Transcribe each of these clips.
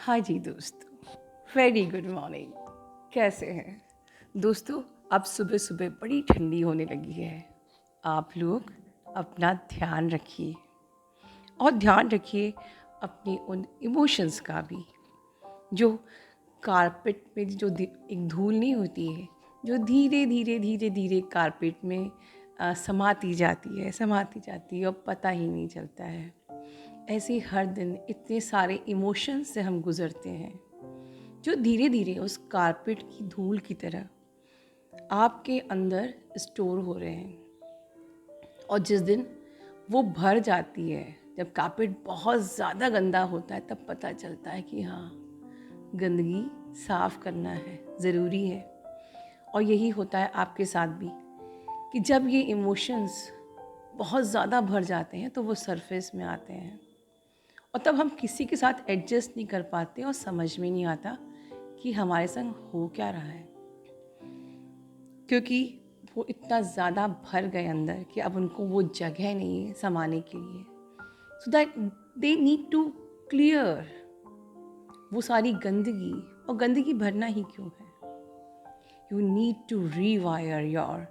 हाँ जी दोस्तों, very good morning. कैसे हैं दोस्तों? अब सुबह सुबह बड़ी ठंडी होने लगी है। आप लोग अपना ध्यान रखिए और ध्यान रखिए अपने उन इमोशंस का भी, जो कारपेट में एक धूल नहीं होती है, जो धीरे धीरे धीरे धीरे कारपेट में समाती जाती है और पता ही नहीं चलता है। ऐसे ही हर दिन इतने सारे इमोशंस से हम गुज़रते हैं, जो धीरे धीरे उस कारपेट की धूल की तरह आपके अंदर स्टोर हो रहे हैं। और जिस दिन वो भर जाती है, जब कारपेट बहुत ज़्यादा गंदा होता है, तब पता चलता है कि हाँ, गंदगी साफ़ करना है, ज़रूरी है। और यही होता है आपके साथ भी, कि जब ये इमोशंस बहुत ज़्यादा भर जाते हैं तो वो सरफेस में आते हैं, और तब हम किसी के साथ एडजस्ट नहीं कर पाते और समझ में नहीं आता कि हमारे संग हो क्या रहा है, क्योंकि वो इतना ज़्यादा भर गए अंदर कि अब उनको वो जगह नहीं है समाने के लिए। So that they need to clear वो सारी गंदगी। और गंदगी भरना ही क्यों है? You need to rewire your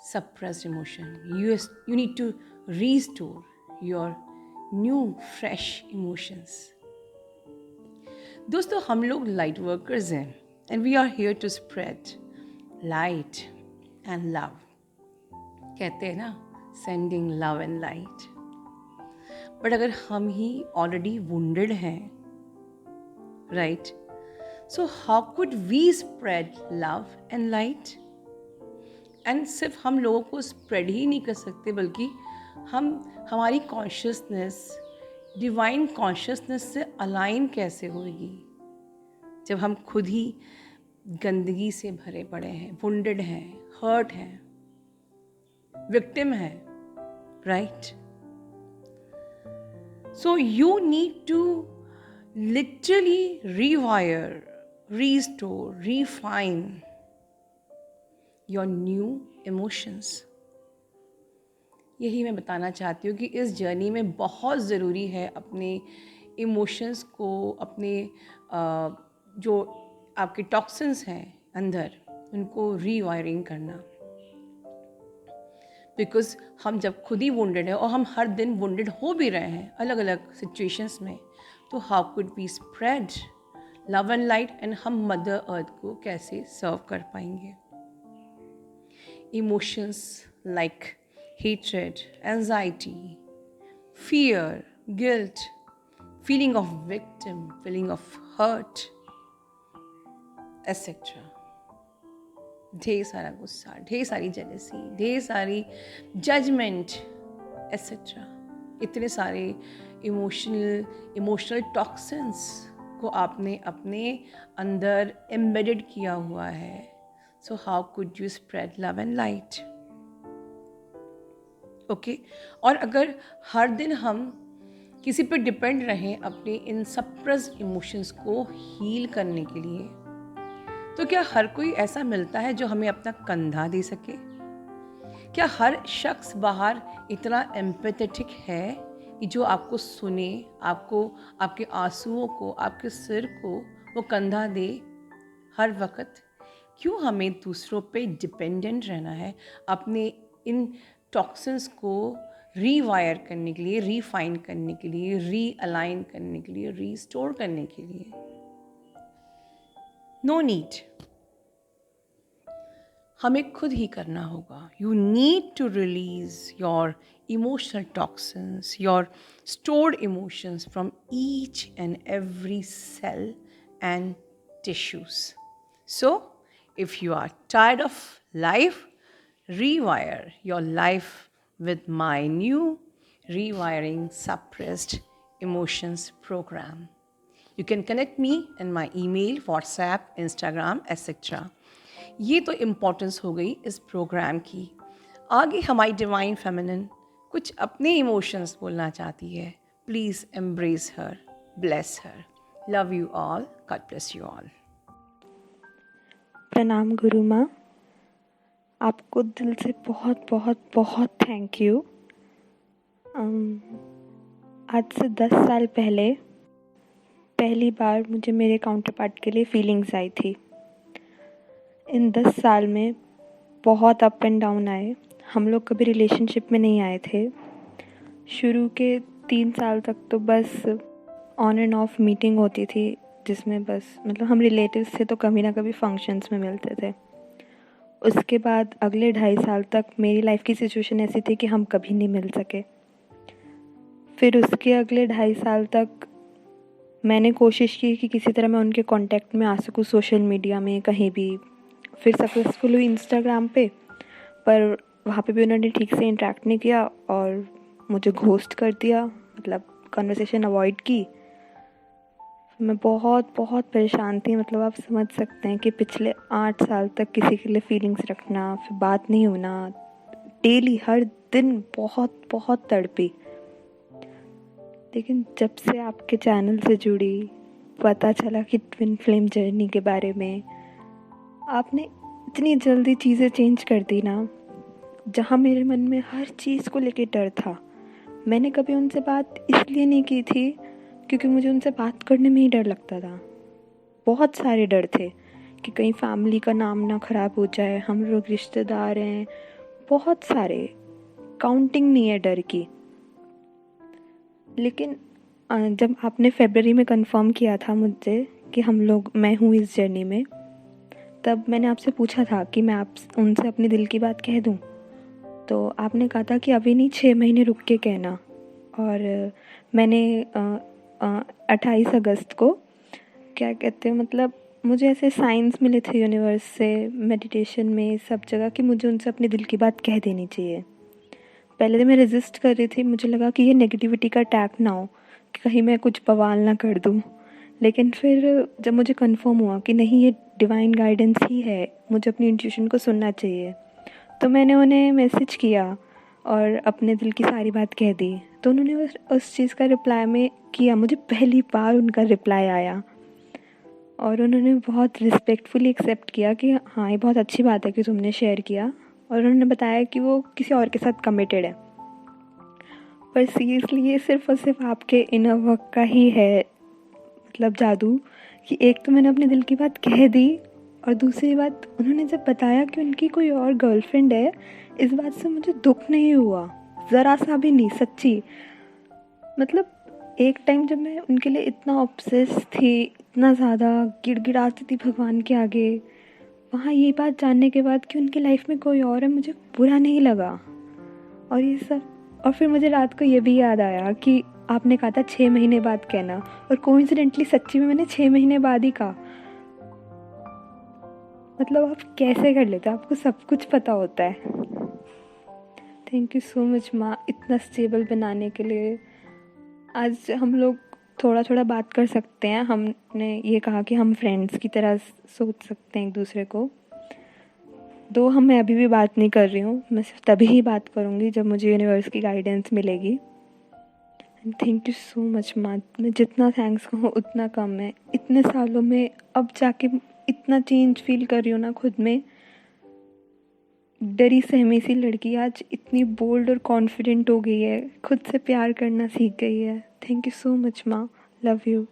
suppressed emotion. You need to restore your new fresh emotions. दोस्तों, हम लोग लाइट वर्कर्स हैं and we are here to spread light and love. कहते हैं ना, sending love and light. But अगर हम ही ऑलरेडी वुंडेड हैं, right, so how could we spread love and light? And सिर्फ हम लोगों को स्प्रेड ही नहीं कर सकते, बल्कि हमारी कॉन्शियसनेस डिवाइन कॉन्शियसनेस से अलाइन कैसे होगी जब हम खुद ही गंदगी से भरे पड़े हैं, वुंडेड हैं, हर्ट हैं, विक्टिम हैं, right? So you need to literally rewire, restore, refine your new emotions. यही मैं बताना चाहती हूँ कि इस जर्नी में बहुत ज़रूरी है अपने इमोशंस को, अपने जो आपके टॉक्सिन्स हैं अंदर, उनको रीवायरिंग करना। बिकॉज़ हम जब खुद ही वुंडेड हैं और हम हर दिन वुंडेड हो भी रहे हैं अलग अलग सिचुएशंस में, तो how could we spread love and light, and हम मदर अर्थ को कैसे सर्व कर पाएंगे? Emotions like hatred, anxiety, fear, guilt, feeling of victim, feeling of hurt, etc. ढेर सारा गुस्सा, ढेर सारी जेलसी, ढेर सारी जजमेंट, etc. इतने सारे इमोशनल टॉक्सिन्स को आपने अपने अंदर एम्बेडेड किया हुआ है। So how could you spread love and light? Okay? और अगर हर दिन हम किसी पे डिपेंड रहें अपने इन सप्रेस्ड इमोशंस को हील करने के लिए, तो क्या हर कोई ऐसा मिलता है जो हमें अपना कंधा दे सके? क्या हर शख्स बाहर इतना एम्पैथेटिक है कि जो आपको सुने, आपको, आपके आंसुओं को, आपके सिर को वो कंधा दे हर वक्त? क्यों हमें दूसरों पे डिपेंडेंट रहना है अपने इन टॉक्सिन्स को रीवायर करने के लिए, रीफाइन करने के लिए, रीअलाइन करने के लिए, रीस्टोर करने के लिए? No need. हमें खुद ही करना होगा। You need to release your emotional toxins, your stored emotions from each and every cell and tissues. So if you are tired of life, rewire your life with my new Rewiring Suppressed Emotions program. You can connect me in my email, WhatsApp, Instagram, etc. ये तो importance हो गई इस programme की। आगे हमारी divine feminine कुछ अपने इमोशंस बोलना चाहती है। Please embrace her, bless her. Love you all, God bless you all. प्रणाम गुरु माँ, आपको दिल से बहुत बहुत बहुत थैंक यू। आज से 10 साल पहले पहली बार मुझे मेरे काउंटर पार्ट के लिए फीलिंग्स आई थी। इन 10 साल में बहुत अप एंड डाउन आए। हम लोग कभी रिलेशनशिप में नहीं आए थे। शुरू के 3 साल तक तो बस ऑन एंड ऑफ मीटिंग होती थी, जिसमें बस मतलब हम रिलेटिव्स थे तो कभी ना कभी फंक्शंस में मिलते थे। उसके बाद अगले 2.5 साल तक मेरी लाइफ की सिचुएशन ऐसी थी कि हम कभी नहीं मिल सके। फिर उसके अगले 2.5 साल तक मैंने कोशिश की कि किसी तरह मैं उनके कांटेक्ट में आ सकूँ, सोशल मीडिया में कहीं भी। फिर सक्सेसफुल हुई इंस्टाग्राम पे, पर वहाँ पे भी उन्होंने ठीक से इंटरेक्ट नहीं किया और मुझे घोस्ट कर दिया, मतलब कन्वर्सेशन अवॉइड की। मैं बहुत बहुत परेशान थी। मतलब आप समझ सकते हैं कि पिछले 8 साल तक किसी के लिए फीलिंग्स रखना, फिर बात नहीं होना, डेली हर दिन बहुत बहुत तड़पी। लेकिन जब से आपके चैनल से जुड़ी, पता चला कि ट्विन फ्लेम जर्नी के बारे में, आपने इतनी जल्दी चीज़ें चेंज कर दी ना। जहाँ मेरे मन में हर चीज़ को लेके डर था, मैंने कभी उनसे बात इसलिए नहीं की थी क्योंकि मुझे उनसे बात करने में ही डर लगता था। बहुत सारे डर थे कि कहीं फैमिली का नाम ना ख़राब हो जाए, हम लोग रिश्तेदार हैं, बहुत सारे, काउंटिंग नहीं है डर की। लेकिन जब आपने फरवरी में कंफर्म किया था मुझसे कि मैं हूँ इस जर्नी में, तब मैंने आपसे पूछा था कि मैं आप उनसे अपने दिल की बात कह दूँ। तो आपने कहा था कि अभी नहीं, 6 महीने रुक के कहना। और मैंने 28 अगस्त को, क्या कहते हैं, मतलब मुझे ऐसे साइंस मिले थे यूनिवर्स से, मेडिटेशन में, सब जगह, कि मुझे उनसे अपने दिल की बात कह देनी चाहिए। पहले तो मैं रेजिस्ट कर रही थी, मुझे लगा कि ये नेगेटिविटी का अटैक ना हो, कि कहीं मैं कुछ बवाल ना कर दूँ। लेकिन फिर जब मुझे कंफर्म हुआ कि नहीं, ये डिवाइन गाइडेंस ही है, मुझे अपनी इंट्यूशन को सुनना चाहिए, तो मैंने उन्हें मैसेज किया और अपने दिल की सारी बात कह दी। तो उन्होंने उस चीज़ का रिप्लाई में किया। मुझे पहली बार उनका रिप्लाई आया और उन्होंने बहुत रिस्पेक्टफुली एक्सेप्ट किया कि हाँ, ये बहुत अच्छी बात है कि तुमने शेयर किया। और उन्होंने बताया कि वो किसी और के साथ कमिटेड है। पर सीरियसली ये सिर्फ और सिर्फ आपके इनर वर्क का ही है, मतलब जादू, कि एक तो मैंने अपने दिल की बात कह दी, और दूसरी बात, उन्होंने जब बताया कि उनकी कोई और गर्लफ्रेंड है, इस बात से मुझे दुख नहीं हुआ, ज़रा सा भी नहीं, सच्ची। मतलब एक टाइम जब मैं उनके लिए इतना ऑब्सेस थी, इतना ज़्यादा गिड़गिड़ाती थी भगवान के आगे, वहाँ ये बात जानने के बाद कि उनकी लाइफ में कोई और है, मुझे बुरा नहीं लगा। और ये सब, और फिर मुझे रात को ये भी याद आया कि आपने कहा था 6 महीने बाद कहना, और कोइंसिडेंटली सच्ची में मैंने 6 महीने बाद ही कहा। मतलब आप कैसे कर लेते हो, आपको सब कुछ पता होता है। थैंक यू सो मच माँ, इतना स्टेबल बनाने के लिए। आज हम लोग थोड़ा थोड़ा बात कर सकते हैं। हमने ये कहा कि हम फ्रेंड्स की तरह सोच सकते हैं एक दूसरे को। दो मैं अभी भी बात नहीं कर रही हूँ, मैं सिर्फ तभी ही बात करूँगी जब मुझे यूनिवर्स की गाइडेंस मिलेगी। And thank you so much माँ, मैं जितना थैंक्स कहूँ उतना कम है। इतने सालों में अब जाके इतना चेंज फील कर रही हूँ ना खुद में। डरी सहमी सी लड़की आज इतनी बोल्ड और कॉन्फिडेंट हो गई है, खुद से प्यार करना सीख गई है। थैंक यू सो मच माँ, लव यू।